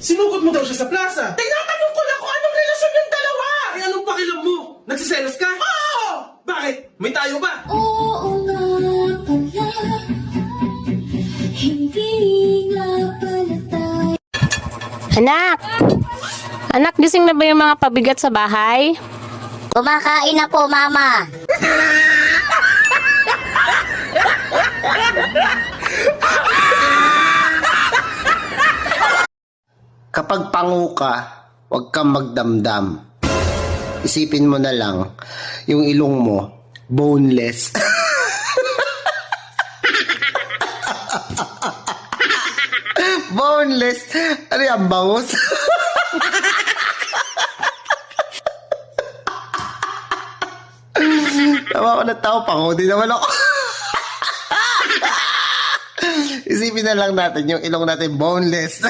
Sinugod mo daw siya sa plaza. Tinatanong ko lang kung anong relasyon yung dalawa. Ay, anong pakialam mo? Nagsiselos ka? Oo! Bakit? May tayo ba? Oo nga pala, hindi nga pala tayo. Anak! Anak, gising na ba yung mga pabigat sa bahay? Kumakain na po, Mama. Kapag pangu ka, huwag kang magdamdam. Isipin mo na lang, yung ilong mo, boneless. Boneless? Ano yan, bangus? Tawa ko na tao, pangu din naman ako. Isipin na lang natin, yung ilong natin boneless.